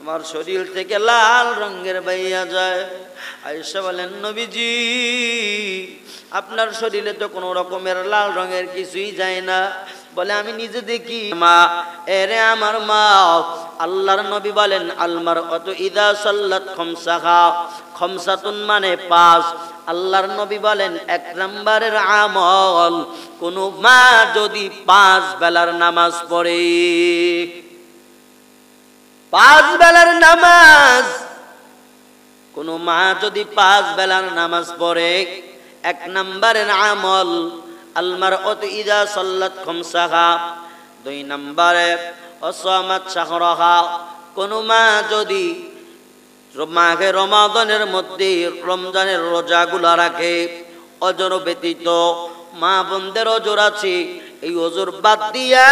আমার শরীর থেকে লাল রঙের বাইয়া যায়। আয়েশা বলেন, নবীজি আপনার শরীরে তো কোনো রকমের লাল রঙের কিছুই যায় না। বলে, আমি নিজে দেখি। মা, এরে আমার মা, আল্লাহর নবী বলেন, আলমার অত ইদা সাল্লাত খামসাহা, খামসাতুন মানে 5। আল্লাহর নবী বলেন, 1 নম্বরের আমল, কোন মা যদি 5 বেলার নামাজ পড়ে, 5 বেলার নামাজ, কোন মা যদি 5 বেলার নামাজ পড়ে, 1 নম্বরের আমল আলমার অত ইদা সাল্লাত খামসাহা। 2 নম্বরে অসামাত শাহরাহা, কোন মা যদি মাহে রমাদানের মধ্যে রমজানের রোজাগুলা রাখে, অজর ব্যতীত, মা বোনদের অজর আছে, এই অজর বাদ দিয়া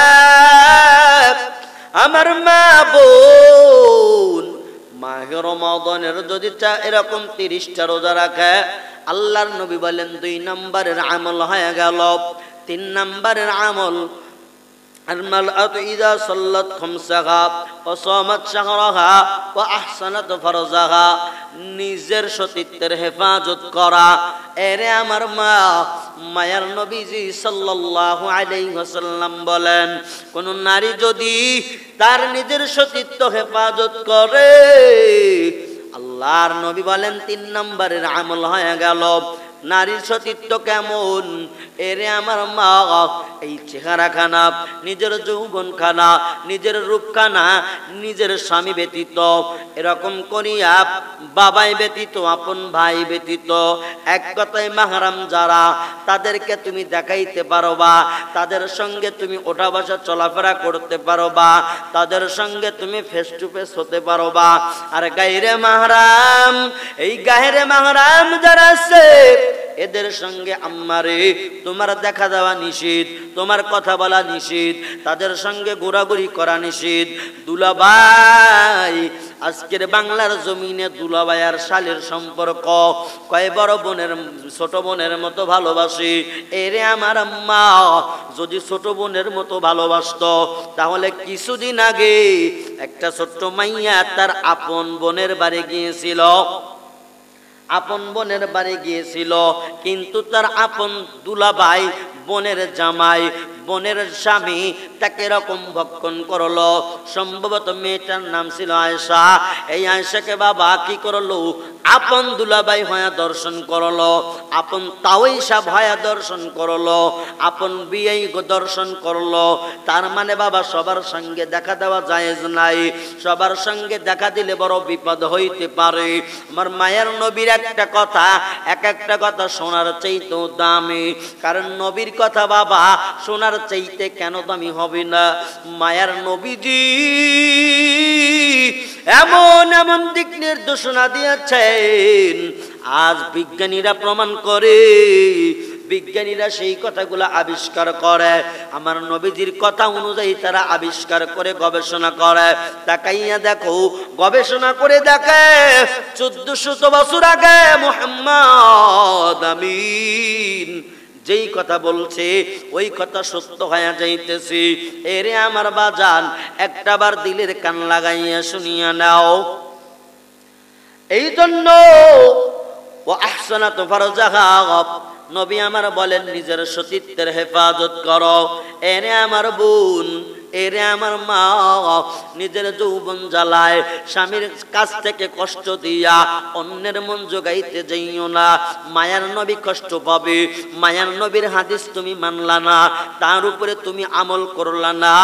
আমার মা বোন মাহে রমাদানের যদি এরকম 30টা রোজা রাখে, আল্লাহর নবী বলেন 2 নম্বরের আমল হয়ে গেল। 3 নম্বরের আমল المرأة إذا صلت خمسها وصامت شهرها وأحسنت فرجها, নিজের সতীত্বের হেফাজত করা। এরে আমার মা, মায়ার নবীজি সাল্লাল্লাহু আলাইহি ওয়াসাল্লাম বলেন, কোন নারী যদি তার নিজের সতীত্ব হেফাজত করে, আল্লাহর নবী বলেন 3 নম্বরের আমল হয়ে গেল। নারীর সতীত্ব কেমন? এরে আমার মা, এই চেহারা খানা, নিজের যৌবন খানা, নিজের রূপ খানা, নিজের স্বামী ব্যতীত, এরকম করিয়া বাবাই ব্যতীত, আপন ভাই ব্যতীত, এক কথায় মাহরাম যারা, তাদেরকে তুমি দেখাইতে পারবা, তাদের সঙ্গে তুমি ওঠা বসা চলাফেরা করতে পারবা, তাদের সঙ্গে তুমি ফেস টু ফেস হতে পারবা। আর গায়রে মাহরাম, এই গায়রে মাহরাম যারা আছে, এদের সঙ্গে আম্মারে তোমার দেখা দেওয়া নিষেধ, তোমার কথা বলা নিষেধ, তাদের সঙ্গে ঘোরাঘুরি করা নিষেধ। দুলাভাই, আজকের বাংলার জমিনে দুলাভাই আর শালের সম্পর্ক কয় বড় বোনের ছোট বোনের মতো ভালোবাসে। এরে আমার আম্মা যদি ছোট বোনের মতো ভালোবাসতো, তাহলে কিছুদিন আগে একটা ছোট্ট মাইয়া তার আপন বোনের বাড়ি গিয়েছিল, আপন বোনের বাড়ি গিয়েছিল, কিন্তু তার আপন দুলাভাই, বোনের জামাই, বোনের স্বামী তাকে এরকম ভক্ষণ করলো। সম্ভবত মেয়েটার নাম ছিল আয়েশা। এই আয়েশাকে বাবা কি করলো? আপন দুলাভাই হয়া দর্শন করলো, আপন তাওয়াইশা হয়া দর্শন করলো, আপন বিয়েই দর্শন করলো। তার মানে বাবা সবার সঙ্গে দেখা দেওয়া জায়েজ নাই, সবার সঙ্গে দেখা দিলে বড় বিপদ হইতে পারে। আমার মায়ের নবীর একটা কথা, একটা কথা শোনার চাইতেও দামি, কারণ নবীর কথা বাবা শোনার চাইতে কেন দামি হবে না? মায়ার নবীজি এমন এমন দিক নির্দেশনা দিয়েছেন, আজ বিজ্ঞানীরা প্রমাণ করে, বিজ্ঞানীরা সেই কথাগুলো আবিষ্কার করে, আমার নবীজির কথা অনুযায়ী তারা আবিষ্কার করে গবেষণা করে। তাকাইয়া দেখো, গবেষণা করে দেখে 1400 বছর আগে মুহাম্মদ আমিন যেই কথা বলছে, ওই কথা সত্য হয়ে যাইতেছে। এরে আমার বাজান, একটাবার দিলের কান লাগাইয়া শুনিয়া নাও। এই জন্য ও আহসানাত ফারজাহা, নবী আমার বলেন নিজের সতীত্বের হেফাজত করো। এরে আমার বোন, এরে আমার মা, নিজের যৌবন জ্বালায় স্বামীর কাছ থেকে কষ্ট দিয়া অন্যের মন জোগাইতে যাইও না। মায়ার নবী কষ্ট পাবে। মায়ার নবীর হাদিস তুমি মানলা না, তার উপরে তুমি আমল করলা না।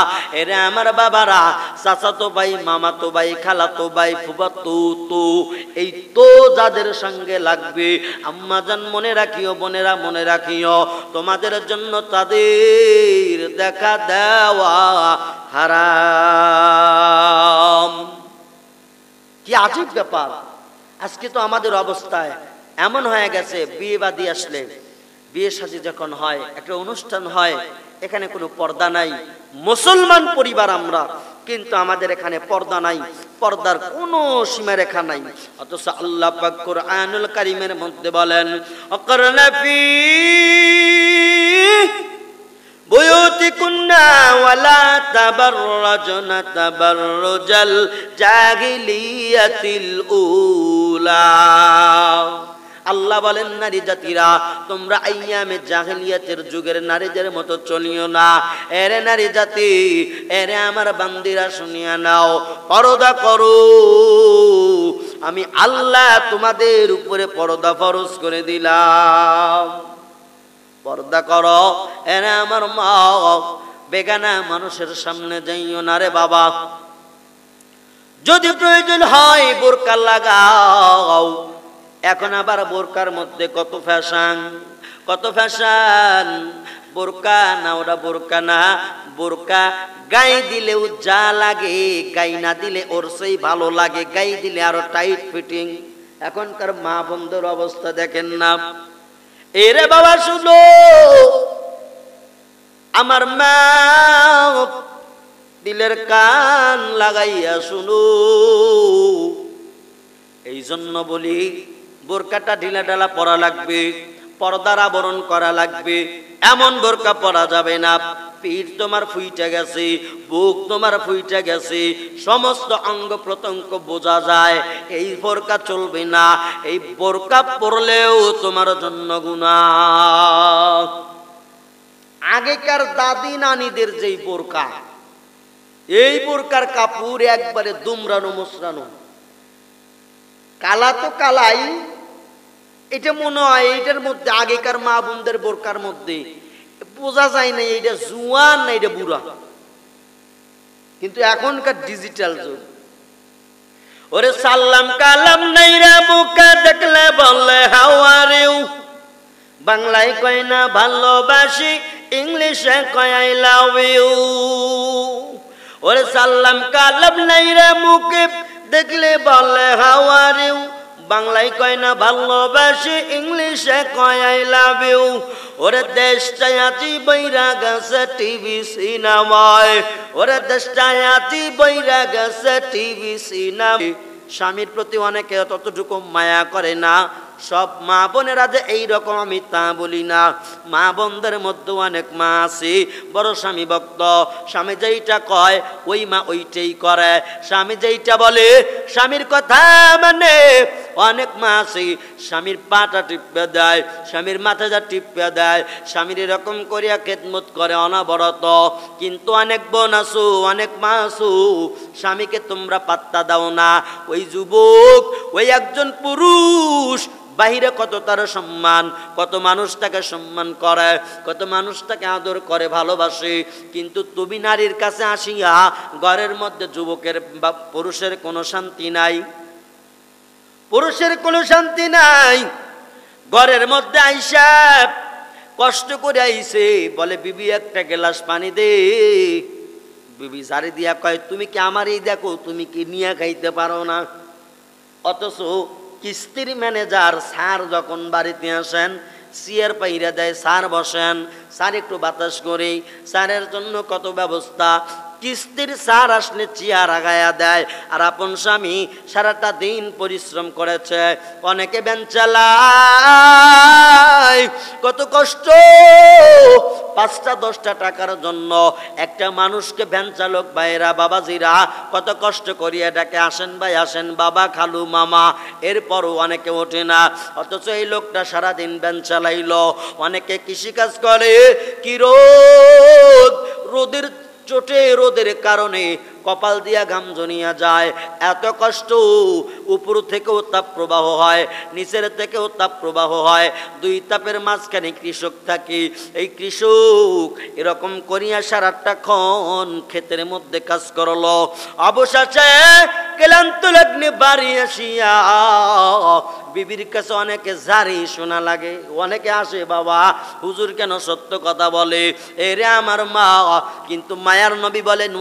এরে আমার বাবারা, চাচাতো ভাই, মামাতো ভাই, খালাতো ভাই, ফুফাতো তো, এই তো যাদের সঙ্গে লাগবে, আম্মাজান মনে রাখিও, বোনেরা মনে রাখিও, তোমাদের জন্য তাদের দেখা দেওয়া হারাম। কি আজীব ব্যাপার! আজকে তো আমাদের অবস্থায় এমন হয়ে গেছে, বিয়ে বাদী আসলে, বিয়ে সাজি যখন হয়, একটা অনুষ্ঠান হয়, এখানে কোনো পর্দা নাই। মুসলমান পরিবার আমরা, কিন্তু আমাদের এখানে পর্দা নাই, পর্দার কোনো সীমারেখা নাই। অথচ আল্লাহ পাক কুরআনুল কারীমের মধ্যে বলেন, অকরনা ফি বুয়ুতি কুন্না ওয়ালা তাবাররাজনা তাবাররুজাল জাহিলিয়াতিল উলা। আল্লাহ বলেন নারী জাতিরা তোমরা আইয়ামে জাহেলিয়াতের যুগের নারীদের মতো চলিও না। এরে নারী জাতি, এরে আমার বান্দিরা শুনিয়া নাও, পর্দা করো। আমি আল্লাহ তোমাদের উপরে পর্দা ফরজ করে দিলাম। পর্দা করো। এরে আমার মা, বেগানা মানুষের সামনে যাইও না রে বাবা। যদি প্রয়োজন হয় বোরকা লাগাও। এখন আবার বোরকার মধ্যে কত ফ্যাশন, কত ফ্যাশন। বোরকা না, ওরা বোরকা না। বোরকা গায়ে দিলেও যা লাগে, গায়ে না দিলে ওর সেই ভালো লাগে, গায়ে দিলে আরো টাইট ফিটিং। এখনকার মা বোনদের অবস্থা দেখেন না। এরে বাবা শুনো, আমার মা দিলের কান লাগাইয়া শুনো। এই জন্য বলি বোরকাটা ঢিলা ঢালা পরা লাগবে, পর্দার আবরণ করা লাগবে। এমন বোরকা পরা যাবে না পিঠ তোমার ফুইটা গেছে, বুক তোমার ফুইটা গেছে, সমস্ত অঙ্গ প্রত্যঙ্গ বোঝা যায়, এই বোরকা চলবে না। এই বোরকা পরলেও তোমার জন্য গুনাহ। আগেকার দাদি নানিদের যেই বোরকা, এই বোরকার কাপড় একবারে দুমরানো মুসরানো, কালা তো কালাই। এটা মনে হয় এইটার মধ্যে আগেকার মা বোনদের বোরকার মধ্যে বোঝা যায় না এইটা জুয়ান না এটা বুড়া। কিন্তু এখনকার ডিজিটাল যুগ। ওরে সাল্লাম কালাম নাইরা মুখা দেখলে বলে হাউ আর ইউ। বাংলায় কয় না ভালোবাসি, ইংলিশে কয় আই লাভ ইউ। ওরে সাল্লাম কালাম নাইরা মুখে দেখলে বলে হাউ আর ইউ। বাংলায় কয় না ভালোবাসি, ইংলিশে কয় আই লাভ ইউ। ওরে দেশটায় আছি বৈরা গেছে টিভি সিনেমায়। ওরে দেশটায় আছি বৈরা গেছে টিভি সিনেমায়। স্বামীর প্রতি অনেকে ততটুকু মায়া করে না। সব মা বোনেরা যে এইরকম আমি তা বলি না। মা বোনদের মধ্যে অনেক মা আছে বড় স্বামী ভক্ত। স্বামী যেইটা কয় ওই মা ওইটাই করে। স্বামী যেইটা বলে স্বামীর কথা মানে। অনেক মা আছে স্বামীর পাটা টিপে দেয়, স্বামীর মাথাটা টিপে দেয়, স্বামীর এরকম করিয়া খেদমত করে অনবরত। কিন্তু অনেক বোন আছো, অনেক মা আছো, স্বামীকে তোমরা পাত্তা দাও না। ওই যুবক, ওই একজন পুরুষ বাহিরে কত তার সম্মান, কত মানুষ তাকে সম্মান করে, কত মানুষ তাকে আদর করে, ভালোবাসে। কিন্তু তুমি নারীর কাছে আসিয়া ঘরের মধ্যে যুবকের বা পুরুষের কোনো শান্তি নাই, পুরুষের কোনো শান্তি নাই। ঘরের মধ্যে আইসা কষ্ট করে আইছে, বলে বিবি একটা গ্লাস পানি দে। বিবি জারি দিয়া কয় তুমি কি আমার এই দেখো, তুমি কি নিয়ে খাইতে পারো না? অথচ কিস্তির ম্যানেজার স্যার যখন বাড়িতে আসেন চেয়ার পাইরা দেয়, স্যার বসেন, স্যার একটু বাতাস করে, স্যারের জন্য কত ব্যবস্থা। কিস্তির স্যার আসলে চেয়ার আগায়া দেয়। আর আপন স্বামী সারাটা দিন পরিশ্রম করেছে, অনেকে ভ্যান চালায়, কত কষ্ট। ৫টা-১০টা টাকার জন্য একটা মানুষকে ভ্যান চালক ভাইরা বাবাজিরা কত কষ্ট করিয়া ডাকে, আসেন ভাই আসেন, বাবা খালু মামা। এরপরও অনেকে ওঠে না। অথচ এই লোকটা সারাদিন ভ্যান চালাইলো। অনেকে কৃষিকাজ করে, কি রোদ, রোদের চোটে, রোদের কারণে কপাল দিয়া ঘাম জনিয়া যায়। এত কষ্ট, উপর থেকেও তাপ প্রবাহ হয়, নিচের থেকেও তাপ প্রবাহ হয়। দুই তাপের মাঝখানে কৃষক থাকে। এই কৃষক এরকম করিয়া সারাটাক্ষণ ক্ষেতের মধ্যে কাজ করলো। অবশেষে ক্লান্ত লগ্নে বাড়ি আসিয়া বিবির কাছে অনেকে জারি শোনা লাগে। অনেকে আসে, বাবা হুজুর কেন সত্য কথা বলে, এরে আমার মা। কিন্তু মায়ার নবী বলেন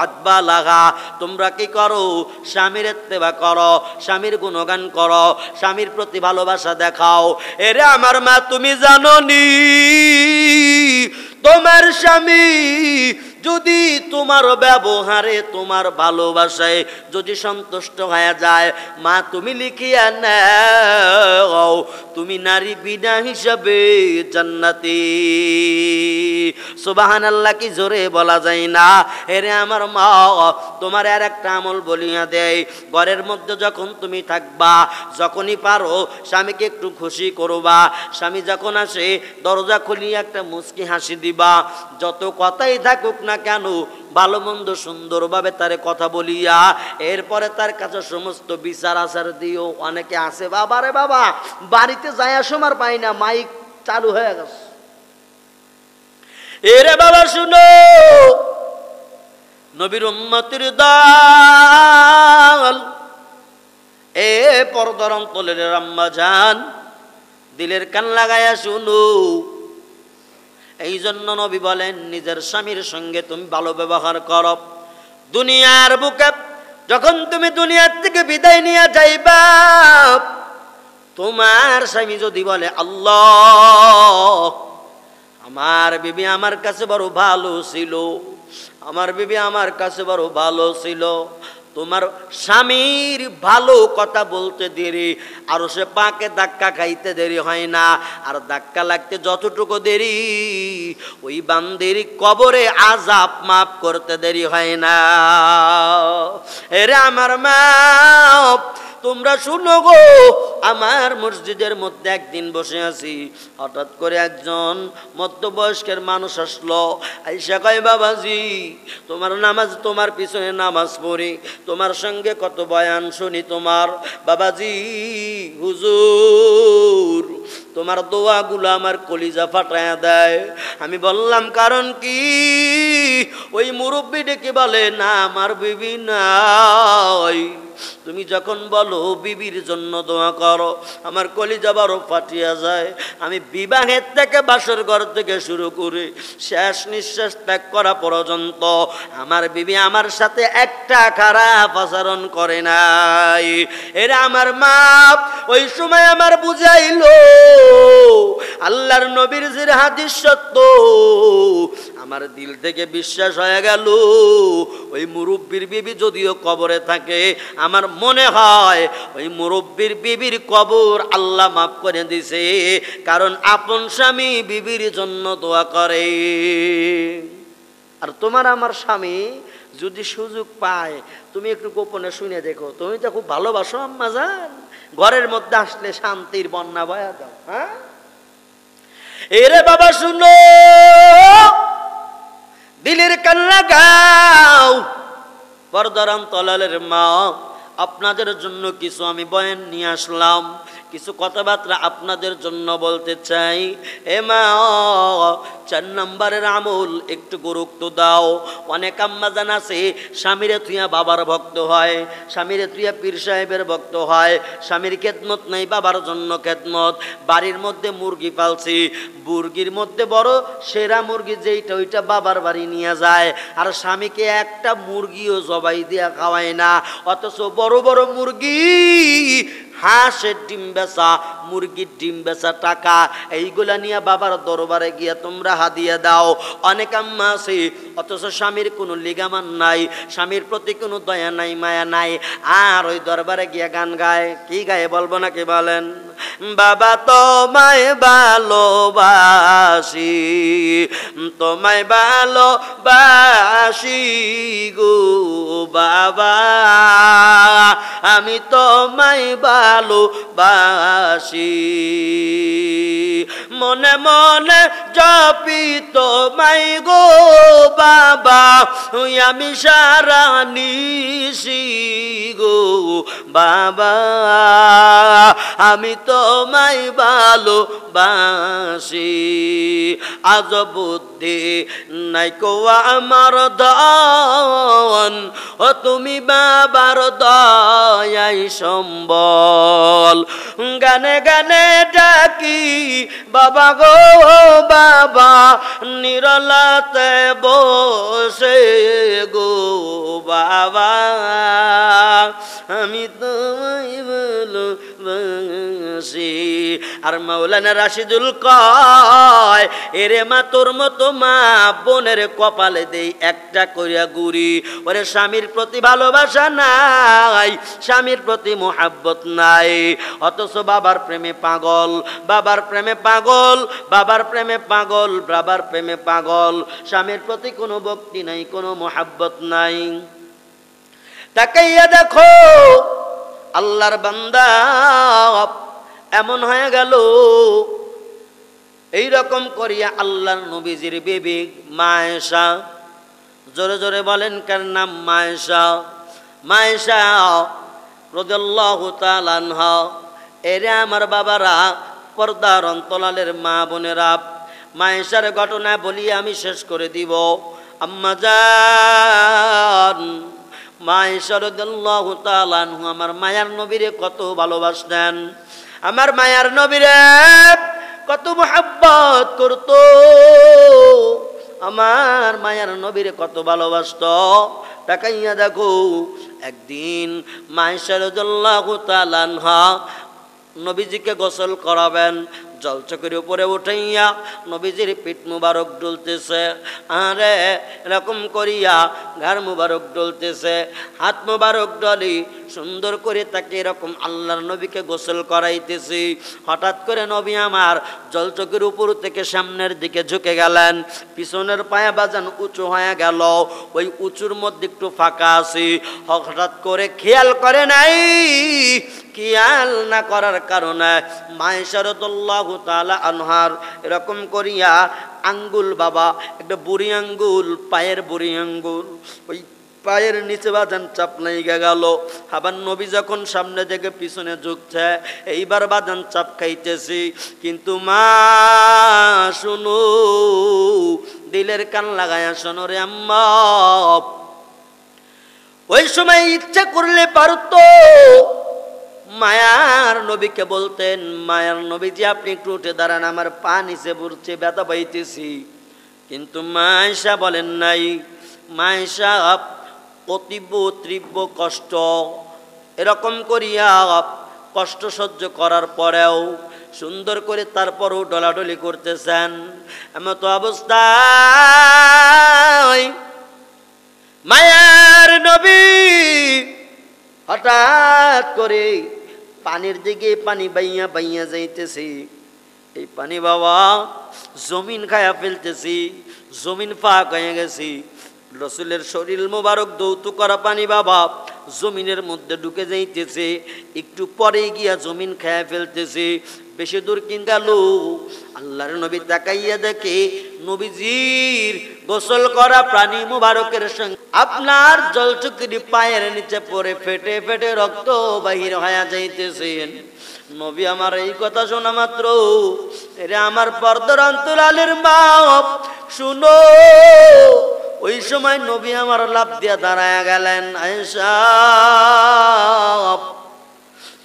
আতবা লাগা, তোমরা কি করো? স্বামীর ইত্তেবা করো, স্বামীর গুণগান করো, স্বামীর প্রতি ভালোবাসা দেখাও। এরে আমার মা, তুমি জানো নি তোমার স্বামী যদি তোমার ব্যবহারে তোমার ভালোবাসায় যদি সন্তুষ্ট হয়ে যায়, মা তুমি লিখিয়া নাও তুমি নারী বিনা হিসাবে জান্নাতি। সুবহানাল্লাহ কি জোরে বলা যায় না? এরে আমার মা, তোমার আর একটা আমল বলিয়া দেয়, ঘরের মধ্যে যখন তুমি থাকবা, যখনই পারো স্বামীকে একটু খুশি করবা। স্বামী যখন আসে দরজা খুলিয়ে একটা মুচকি হাসি দিবা। যত কথাই থাকুক না কেন, ভালো মন্দ সুন্দরভাবে তারে কথা বলিয়া এরপরে তার কাছে সমস্ত বিচার আচার দিও। অনেকে আছে বাবারে বাবা বাড়িতে যায় সময় পাই না, মাইক চালু হয়ে গেছে। এরে বাবা শুনো, নবীর উম্মতের দল, এ পর্দার অন্তরের আম্মা জান, দিলের কান লাগায়া শুনো। এই জন্য নবী বলেন নিজের স্বামীর সঙ্গে তুমি ভালো ব্যবহার করো। দুনিয়ার বুকে যখন তুমি দুনিয়ার থেকে বিদায় নিয়ে যাইবা, তোমার স্বামী যদি বলে আল্লাহ আমার বিবি আমার কাছে বড় ভালো ছিল, আমার বিবি আমার কাছে বড় ভালো ছিল, তোমার স্বামীর ভালো কথা বলতে দেরি, আর সে পাকে ধাক্কা খাইতে দেরি হয় না। আর ধাক্কা লাগতে যতটুকু দেরি, ওই বান্দির কবরে আযাব মাফ করতে দেরি হয় না। এরে আমার মা, তোমরা শুনো গো, আমার মসজিদের মধ্যে একদিন বসে আছি, হঠাৎ করে একজন মধ্যবয়স্কের মানুষ আসলো। আইসা কয় বাবাজি তোমার নামাজ, তোমার পিছনে নামাজ পড়ি, তোমার সঙ্গে কত বয়ান শুনি তোমার, বাবাজি হুজুর তোমার দোয়াগুলো আমার কলিজা ফাটায়া দেয়। আমি বললাম কারণ কি? ওই মুরব্বী ডেকে বলে না আমার বিবি নাই। তুমি যখন বলো বিবির জন্য দোয়া করো, আমার কলিজা বড় ফাটিয়া যায়। আমি বিবাহের থেকে বাসর ঘর থেকে শুরু করে শেষ নিঃশ্বাস ত্যাগ করা পর্যন্ত আমার বিবি আমার সাথে একটা খারাপ আচরণ করে নাই। এরা আমার মা ওই সময় আমার বুঝাইলো আল্লাহর নবীর যে হাদিস সত্য, আমার দিল থেকে বিশ্বাস হয়ে গেল। ওই মুরব্বির বিবি যদিও কবরে থাকে, আমার মনে হয় ওই মুরব্বির বিবির কবর আল্লাহ মাফ করে দিছে, কারণ আপন স্বামী বিবির জন্য দোয়া করে। আর তোমার আমার স্বামী যদি সুযোগ পায়, তুমি একটু গোপনে শুনে দেখো, তুমি তো খুব ভালোবাসো আম্মা জান, ঘরের মধ্যে আসলে শান্তির বন্যা বয়া দাও। হ্যাঁ এরে বাবা শুনো, দিলের কান লাগাও, পর্দার অন্তরালের মা, আপনাদের জন্য কিছু আমি বয়ান নিয়ে আসলাম, কিছু কথাবার্তা আপনাদের জন্য বলতে চাই। এ মা, 4 নম্বরের আমল একটু গুরুত্ব দাও। অনেক আম্মা জান আছে স্বামীরে তুইয়া বাবার ভক্ত হয়, স্বামীরে তুইয়া পীর সাহেবের ভক্ত হয়, স্বামীর খেদমত নাই, বাবার জন্য খেদমত। বাড়ির মধ্যে মুরগি পালছি, মুরগির মধ্যে বড় সেরা মুরগি যেইটা ওইটা বাবার বাড়ি নিয়ে যায়, আর স্বামীকে একটা মুরগিও জবাই দিয়া খাওয়ায় না। অথচ বড় বড় মুরগি, হাঁসের ডিম বেচা, মুরগির ডিম বেচা টাকা, এইগুলা নিয়ে বাবার দরবারে গিয়া তোমরা হাদিয়া দাও। অনেক আম্মা আছে অথচ স্বামীর কোনো লিগামান নাই, স্বামীর প্রতি কোনো দয়া নাই, মায়া নাই, আর ওই দরবারে গিয়া গান গায়। কি গায়ে বলবো নাকি বলেন? বাবা তোমায় ভালোবাসি, তোমায় ভালোবাসি গো বাবা, আমি তোমায় ভালোবাসি, মনে মনে জপি তোমায় গো বাবা, আমি সারা নিশি গো বাবা, আমি তোমায় ভালোবাসি। আজ বুদ্ধি নাই কো আমার ধন, ও তুমি বাবার দয়াই সম্বল, গানে গানে ডাকি বাবা গো বাবা, নিরলাতে বসে গো বাবা, আমি তোমায় ভালোবাসি। খুশি। আর মাওলানা রাশিদুল কয়, এরে মা তোর মতো মা বোনের কপালে দেই একটা করিয়া গুড়ি। ওরে স্বামীর প্রতি ভালোবাসা নাই, স্বামীর প্রতি মোহাব্বত নাই, অথচ বাবার প্রেমে পাগল, বাবার প্রেমে পাগল, বাবার প্রেমে পাগল, বাবার প্রেমে পাগল, স্বামীর প্রতি কোনো ভক্তি নাই, কোনো মোহাব্বত নাই। তাকাইয়া দেখো আল্লাহর বান্দা এমন হয়ে গেল। এইরকম করিয়া আল্লাহর নবীজির বিবি মা আয়েশা, জোরে জোরে বলেন কার নাম? মা আয়েশা। মা আয়েশা রাদিয়াল্লাহু তাআলা আনহা। এরে আমার বাবারা, পর্দার অন্তরালের মা বোনেরা, মা আয়েশার ঘটনা বলি আমি শেষ করে দিব। আম্মা জান মা আয়েশা রাদিয়াল্লাহু তাআলা আনহা আমার মায়ার নবীরে কত ভালোবাসতেন, আমার মায়ার নবীরে কত মুহাব্বত করত, আমার মায়ার নবীরে কত ভালোবাসতো। তাকাইয়া দেখো একদিন মা আয়েশা রাদিয়াল্লাহু তাআলা আনহা নবীজিকে গোসল করাবেন, জলচকের উপরে উঠাইয়া নবীজির পিঠ মুবারক ডুলতেছে, আরে এরকম করিয়া ঘাড় মুবারক ডলতেছে, হাত মুবারক ডলি সুন্দর করে তাকে এরকম আল্লাহর নবীকে গোসল করাইতেছি। হঠাৎ করে নবী আমার জলচকের উপর থেকে সামনের দিকে ঝুঁকে গেলেন, পিছনের পায়ে বাজান উঁচু হয়ে গেল, ওই উঁচুর মধ্যে একটু ফাঁকা আছে। হঠাৎ করে খেয়াল করে নাই, খেয়াল না করার কারণে মা আয়েশা রাদিয়াল্লাহু তাআলা আনহার এরকম করিয়া আঙ্গুল, বাবা একটা বুড়ি আঙ্গুল, পায়ের বুড়ি আঙ্গুল, ওই পায়ের নিচে বাজান চাপ লাইগা গেল। আবার নবী যখন সামনে থেকে পিছনে ঝুঁকছে, এইবার বাজান চাপ খাইতেছি। কিন্তু মা শুনো, দিলের কান লাগায়া শোনো রে আম্মা, ওই সময় ইচ্ছা করলে পারতো মায়ার নবীকে বলতেন, মায়ার নবীজি আপনি একটু উঠে দাঁড়ান, আমার পা নিচে পড়ছে, ব্যথা পাইতেছি। কিন্তু মা আয়েশা বলেন নাই। মা আয়েশা অতীব তীব্র কষ্ট, এরকম করিয়া কষ্ট সহ্য করার পরেও সুন্দর করে তারপরও ডলাডলি করতেছেন। এমত অবস্থায় মায়ার নবী হঠাৎ করে পানির দিকে পানি বাইয়া বাইয়া যাইতেছি। এই পানি বাবা জমিন খায়া ফেলতেছি, জমিন ফাঁক হয়ে গেছি। রসুলের শরীর মোবারক দৌত করা পানি বাবা জমিনের মধ্যে ঢুকে যাইতেছে, একটু পরে গিয়া জমিন খায়া ফেলতেছে। বেশি দূর কিন গেল, আল্লাহর নবী তাকাইয়া দেখে নবীজির গোসল করা প্রাণী মুবারকের সঙ্গে আপনার জলচুকরি পায়ের নিচে পড়ে ফেটে ফেটে রক্ত বাহির হয়ে যাইতেছেন। নবী আমার এই কথা শোনা মাত্র, এরা আমার পর্দার অন্তরালের মা শুনো, ওই সময় নবী আমার লাফ দিয়া দাঁড়ায় গেলেন, আয়েশা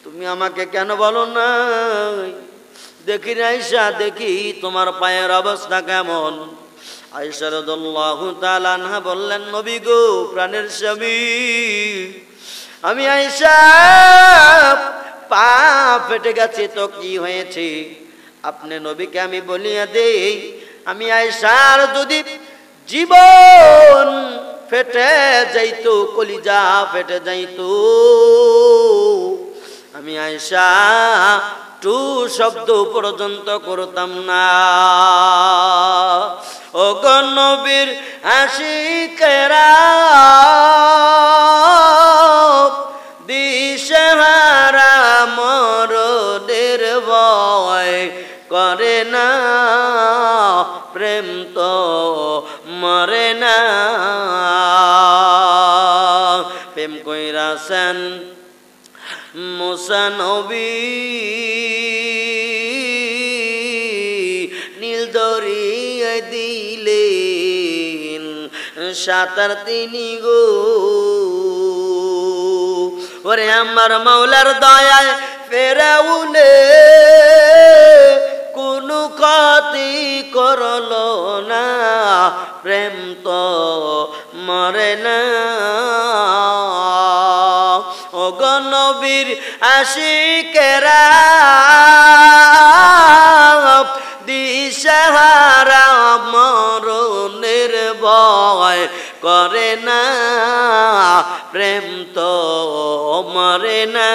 তুমি আমাকে কেন বলো না? দেখি আয়েশা, দেখি তোমার পায়ের অবস্থা কেমন। আয়েশা রাদিয়াল্লাহু তাআলা আনহা বললেন, নবী গো, প্রাণের স্বামী, আমি আয়েশা পা ফেটে গেছে তো কি হয়েছে? আপনি নবীকে আমি বলিয়া দেই, আমি আয়েশার যদি জীবন ফেটে যাইতো, কলিজা ফেটে যাইতো, আমি আয়েশা টু শব্দ পর্যন্ত করতাম না। ও গো নবীর আশিকেরা, দিশেহারা মরদের ভয় করে না, প্রেম তো মরে না। প্রেম কইরাছেন মুসা নবী, নীল দরিয়া দিলেন সাঁতার তিনি গো। ওরে আমার মাওলার দয়ায় ফেরাউনে কোনো ক্ষতি করলো না, প্রেম তো মরে না। ও গো নবীর আশিকেরা দিশাহারা মরণের ভয় করে না, প্রেম তো মরে না।